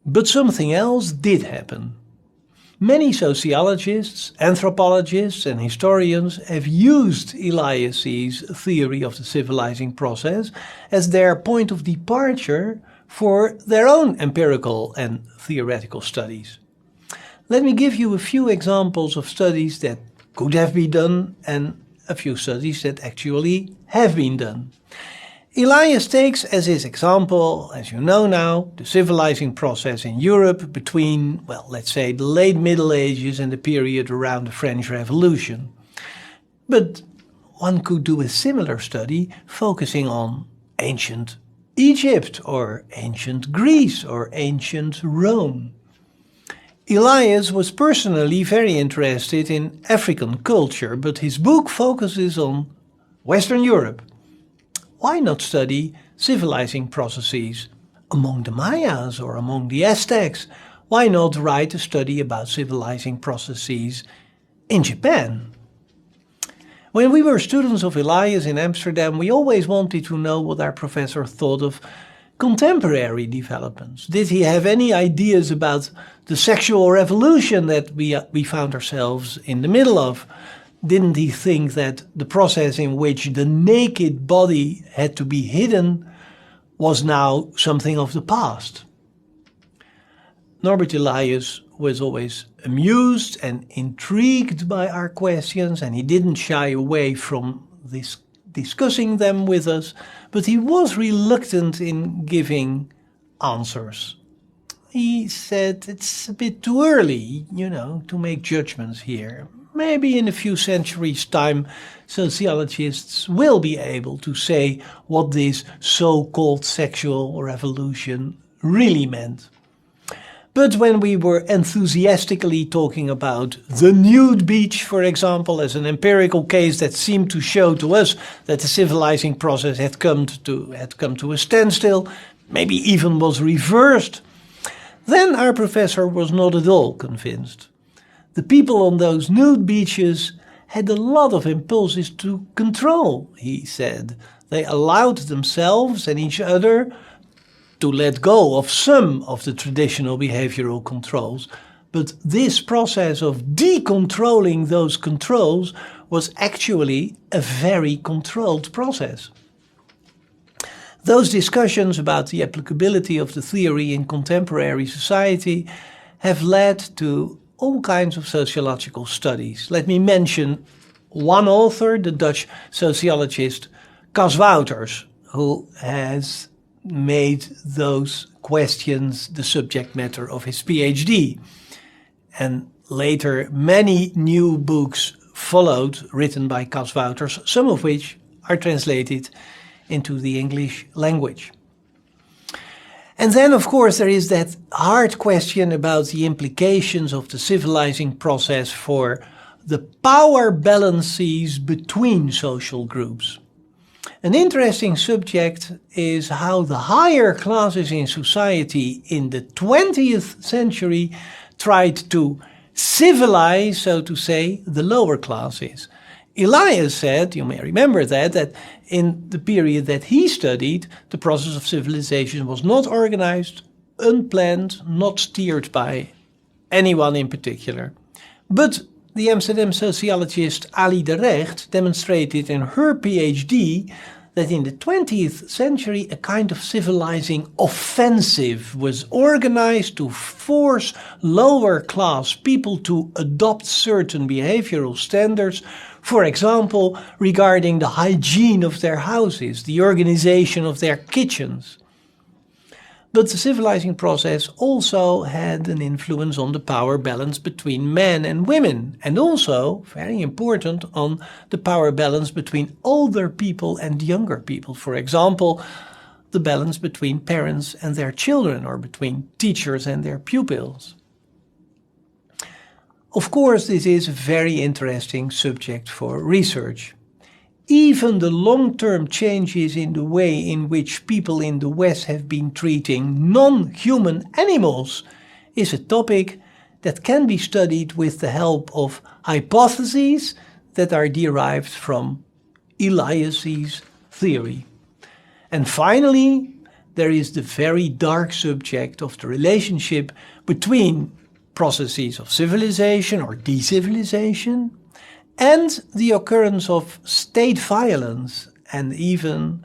But something else did happen. Many sociologists, anthropologists and historians have used Elias's theory of the civilizing process as their point of departure for their own empirical and theoretical studies. Let me give you a few examples of studies that could have been done and a few studies that actually have been done. Elias takes as his example, as you know now, the civilizing process in Europe between, well, let's say the late Middle Ages and the period around the French Revolution. But one could do a similar study focusing on ancient Egypt or ancient Greece or ancient Rome. Elias was personally very interested in African culture, but his book focuses on Western Europe. Why not study civilizing processes among the Mayas or among the Aztecs? Why not write a study about civilizing processes in Japan? When we were students of Elias in Amsterdam, we always wanted to know what our professor thought of contemporary developments. Did he have any ideas about the sexual revolution that we found ourselves in the middle of? Didn't he think that the process in which the naked body had to be hidden was now something of the past? Norbert Elias was always amused and intrigued by our questions, and he didn't shy away from discussing them with us, but he was reluctant in giving answers. He said it's a bit too early, to make judgments here. Maybe in a few centuries' time, sociologists will be able to say what this so-called sexual revolution really meant. But when we were enthusiastically talking about the nude beach, for example, as an empirical case that seemed to show to us that the civilizing process had come to a standstill, maybe even was reversed, then our professor was not at all convinced. The people on those nude beaches had a lot of impulses to control, he said. They allowed themselves and each other to let go of some of the traditional behavioral controls. But this process of decontrolling those controls was actually a very controlled process. Those discussions about the applicability of the theory in contemporary society have led to all kinds of sociological studies. Let me mention one author, the Dutch sociologist Cas Wouters, who has made those questions the subject matter of his PhD. And later many new books followed, written by Cas Wouters, some of which are translated into the English language. And then, of course, there is that hard question about the implications of the civilizing process for the power balances between social groups. An interesting subject is how the higher classes in society in the 20th century tried to civilize, so to say, the lower classes. Elias said, you may remember that in the period that he studied, the process of civilization was not organized, unplanned, not steered by anyone in particular. But the Amsterdam sociologist Ali de Recht demonstrated in her PhD that in the 20th century a kind of civilizing offensive was organized to force lower class people to adopt certain behavioral standards, for example, regarding the hygiene of their houses, the organization of their kitchens. But the civilizing process also had an influence on the power balance between men and women, and also, very important, on the power balance between older people and younger people. For example, the balance between parents and their children, or between teachers and their pupils. Of course, this is a very interesting subject for research. Even the long-term changes in the way in which people in the West have been treating non-human animals is a topic that can be studied with the help of hypotheses that are derived from Elias's theory. And finally, there is the very dark subject of the relationship between processes of civilization or de-civilization and the occurrence of state violence and even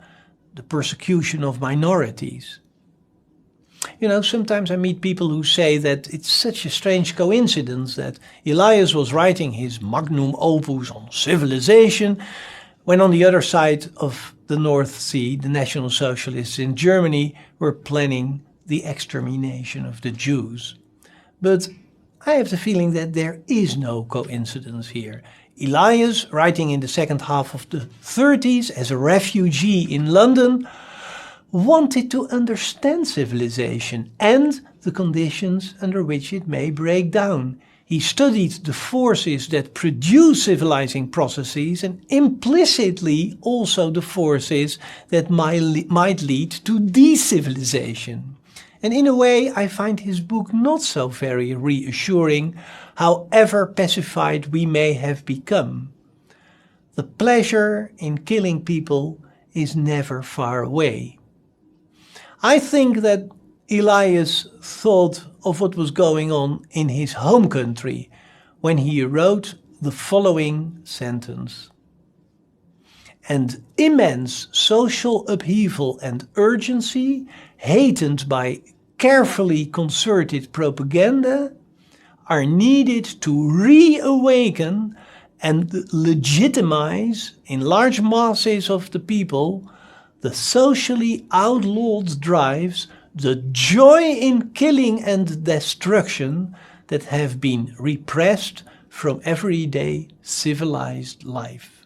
the persecution of minorities. You know, sometimes I meet people who say that it's such a strange coincidence that Elias was writing his magnum opus on civilization when on the other side of the North Sea, the National Socialists in Germany were planning the extermination of the Jews. But I have the feeling that there is no coincidence here. Elias, writing in the second half of the 30s as a refugee in London, wanted to understand civilization and the conditions under which it may break down. He studied the forces that produce civilizing processes and implicitly also the forces that might lead to de-civilization. And in a way, I find his book not so very reassuring, however pacified we may have become. The pleasure in killing people is never far away. I think that Elias thought of what was going on in his home country when he wrote the following sentence. "And immense social upheaval and urgency, heightened by carefully concerted propaganda, are needed to reawaken and legitimize in large masses of the people the socially outlawed drives, the joy in killing and destruction that have been repressed from everyday civilized life."